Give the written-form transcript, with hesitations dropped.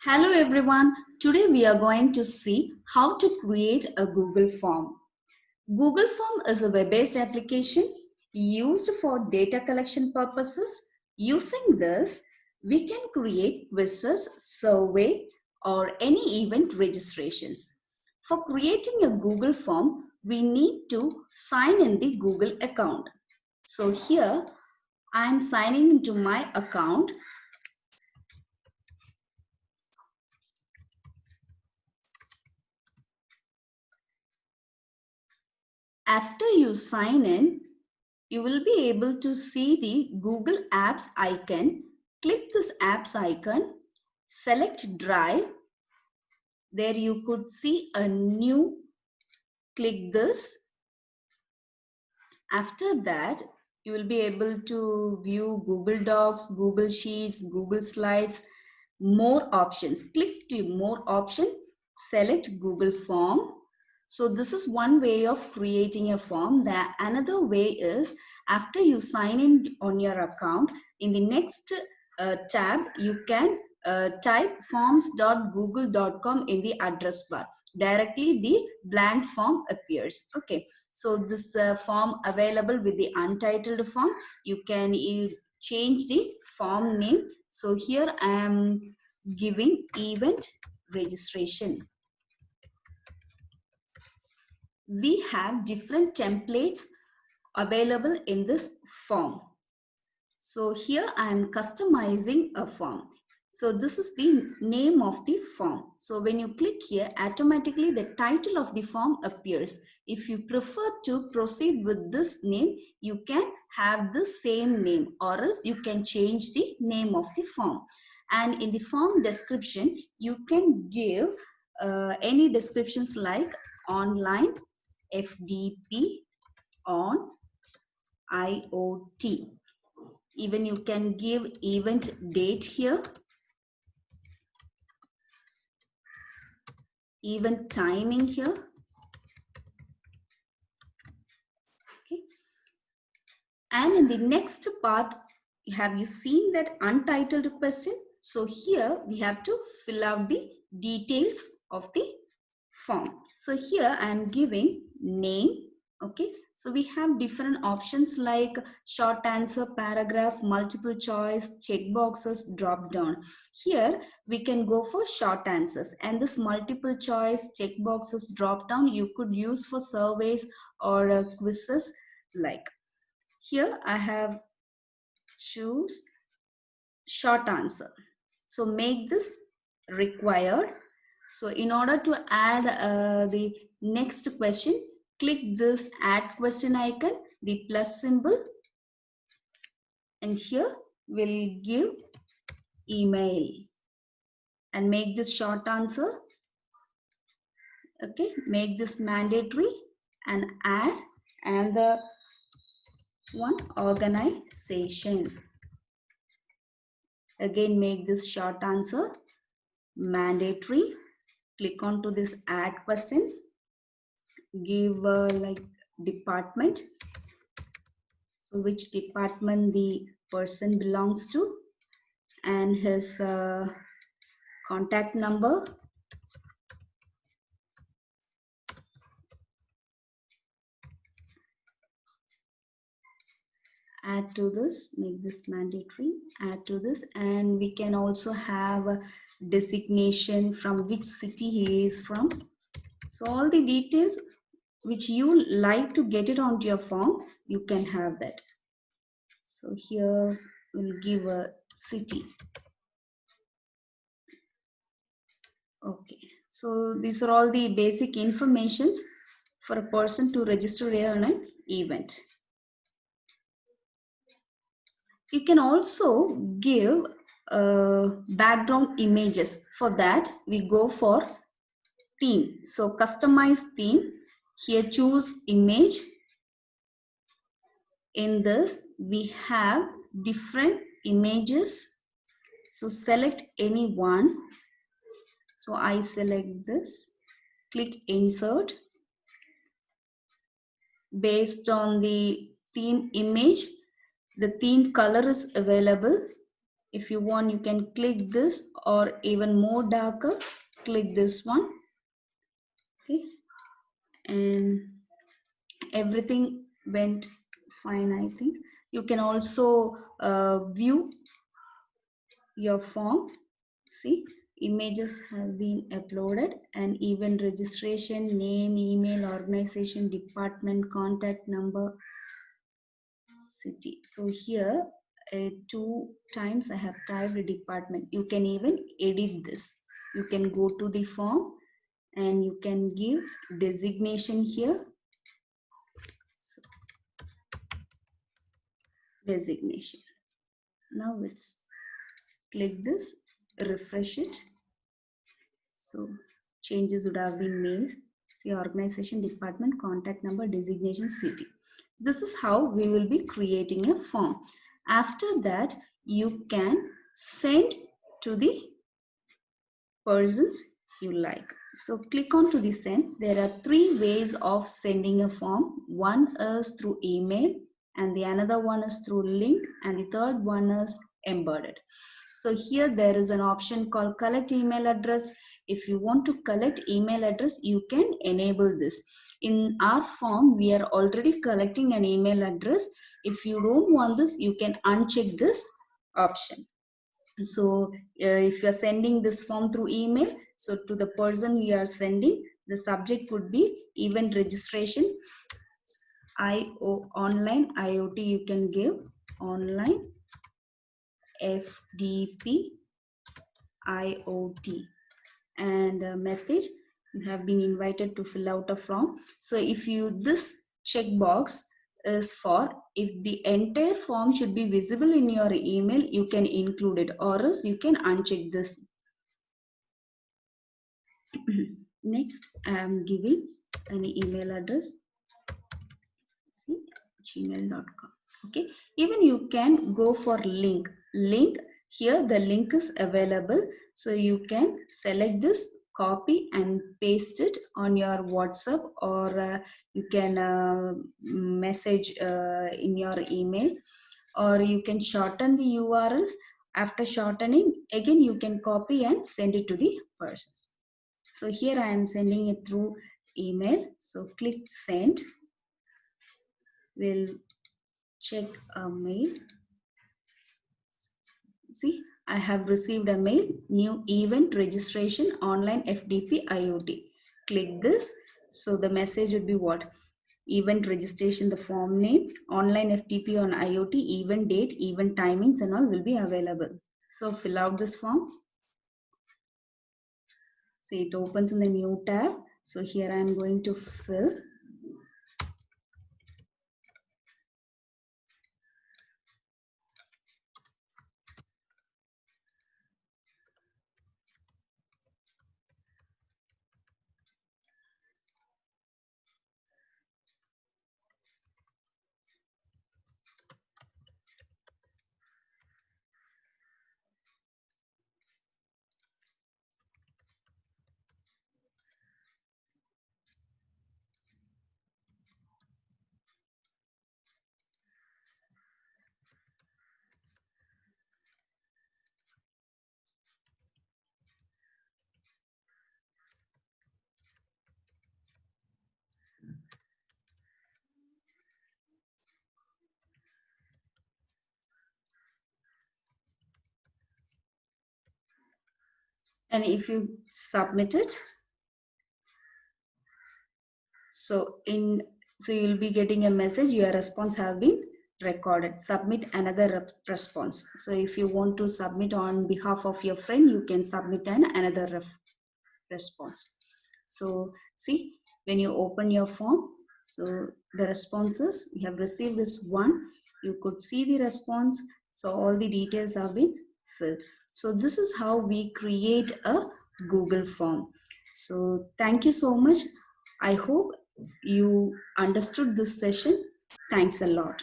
Hello everyone. Today we are going to see how to create a Google form. Google Form is a web-based application used for data collection purposes. Using this, we can create quizzes, survey, or any event registrations. For creating a Google form, we need to sign in the Google account. So here, I am signing into my account. After you sign in, you will be able to see the Google Apps icon. Click this Apps icon, select Drive. There you could see a new, click this. After that, you will be able to view Google Docs, Google Sheets, Google Slides, more options. Click to more option, select Google Form. So this is one way of creating a form. Another way is after you sign in on your account, in the next tab, you can type forms.google.com in the address bar. Directly the blank form appears. Okay, so this form available with the untitled form, you can change the form name. So here I am giving event registration. We have different templates available in this form. So here I am customizing a form. So this is the name of the form. So when you click here, automatically the title of the form appears. If you prefer to proceed with this name, you can have the same name, or else you can change the name of the form. And in the form description, you can give any descriptions like online, FDP, on, IoT. Even you can give event date here, event timing here. Okay. And in the next part, have you seen that untitled question? So here we have to fill out the details of the form. So here I am giving name. Okay, so we have different options like short answer, paragraph, multiple choice, check boxes, drop down. Here we can go for short answers, and this multiple choice, check boxes, drop down you could use for surveys or quizzes. Like here I have choose short answer. So make this required. So in order to add the next question, click this add question icon, the plus symbol, and here we'll give email and make this short answer. Okay, make this mandatory and add, and the one organization. Again, make this short answer mandatory. Click on to this add question, give like department, so which department the person belongs to, and his contact number. Add to this, make this mandatory, add to this, and we can also have a designation from which city he is from. So all the details which you like to get it onto your form, you can have that. So here we'll give a city. Okay, so these are all the basic informations for a person to register on an event. You can also give background images. For that, we go for theme. So customize theme. Here choose image. In this, we have different images. So select any one. So I select this. Click insert. Based on the theme image, the theme color is available. If you want, you can click this, or even more darker, click this one. Okay, and everything went fine, I think. You can also view your form. See, images have been uploaded, and even registration, name, email, organization, department, contact number, city. So here 2 times I have typed a department. You can even edit this. You can go to the form and you can give designation here. So, designation. Now let's click this, refresh it. So changes would have been made. See, organization, department, contact number, designation, city. This is how we will be creating a form. After that, you can send to the persons you like. So click on to the send. There are 3 ways of sending a form. One is through email, and the another one is through link, and the third one is embedded. So here there is an option called collect email address. If you want to collect email address, you can enable this. In our form, we are already collecting an email address. If you don't want this, you can uncheck this option. So if you're sending this form through email, so to the person you are sending, the subject would be event registration, online IoT, you can give online FDP IoT, and a message, you have been invited to fill out a form. So if you, this checkbox is for if the entire form should be visible in your email, you can include it, or else you can uncheck this. Next, I am giving an email address, see, gmail.com. Okay, even you can go for link. Here the link is available, so you can select this, copy and paste it on your WhatsApp, or you can message in your email, or you can shorten the URL. After shortening, again you can copy and send it to the persons. So here I am sending it through email. So click send. We'll check a mail. See, I have received a mail, new event registration, online FDP IoT. Click this. So the message would be what? Event registration, the form name, online FTP on IoT, event date, event timings and all will be available. So fill out this form. See, it opens in the new tab. So here I am going to fill. And if you submit it, so you'll be getting a message, your response have been recorded. Submit another response. So if you want to submit on behalf of your friend, you can submit another response. So see, when you open your form, so the responses, you have received this one, you could see the response. So all the details have been filled. So this is how we create a Google form. So thank you so much. I hope you understood this session. Thanks a lot.